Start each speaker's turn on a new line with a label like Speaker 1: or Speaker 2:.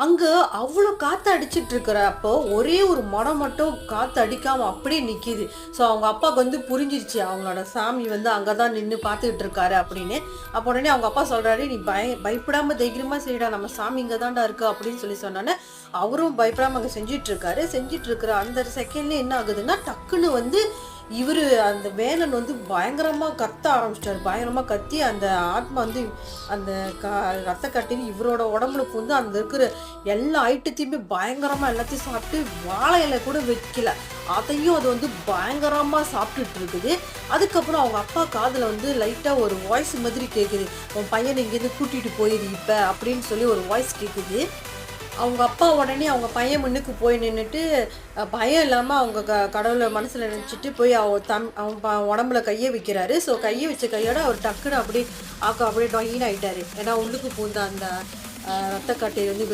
Speaker 1: அங்க அவ்வளோ காத்து அடிச்சிட்டு இருக்கிறப்போ ஒரே ஒரு மரம் மட்டும் காத்து அடிக்காம அப்படியே நிக்குது. ஸோ அவங்க அப்பாவுக்கு வந்து புரிஞ்சிருச்சு அவங்களோட சாமி வந்து அங்கே தான் நின்று பார்த்துக்கிட்டு இருக்காரு அப்படின்னு. அப்போ உடனே அவங்க அப்பா சொல்றாரு, நீ பயப்படாம தைரியமா செய்யடா, நம்ம சாமி இங்கே தான்டா இருக்கு அப்படின்னு சொல்லி சொன்னோன்னே அவரும் பயப்படாம அங்கே செஞ்சிட்டு இருக்காரு. செஞ்சிட்டு இருக்கிற அந்த செகண்ட்ல என்ன ஆகுதுன்னா டக்குன்னு வந்து இவரு அந்த வேலன் வந்து பயங்கரமா கத்த ஆரம்பிச்சிட்டாரு. பயங்கரமா கத்தி அந்த ஆத்மா வந்து அந்த ரத்த கட்டின்னு இவரோட உடம்புல பூந்து அந்த இருக்கிற எல்லா ஐட்டத்தையுமே பயங்கரமா எல்லாத்தையும் சாப்பிட்டு வாழை இலை கூட வைக்கல. அதையும் அது வந்து பயங்கரமா சாப்பிட்டுட்டு இருக்குது. அதுக்கப்புறம் அவங்க அப்பா காதுல வந்து லைட்டா ஒரு வாய்ஸ் மாதிரி கேட்குது. உன் பையனை இங்கேருந்து கூட்டிட்டு போயிரு இப்ப அப்படின்னு சொல்லி ஒரு வாய்ஸ் கேட்குது. அவங்க அப்பா உடனே அவங்க பையன் முன்னுக்கு போய் நின்றுட்டு பயம் இல்லாமல் அவங்க கடவுளை மனசில் நினச்சிட்டு போய் அவன் உடம்புல கையை வைக்கிறாரு. ஸோ கையை வச்ச கையோட அவர் டக்குன்னு அப்படியே அப்படியே டொயின் ஆகிட்டாரு. ஏன்னா உள்ளுக்கு பூந்த அந்த ரத்தக்கட்டை வந்து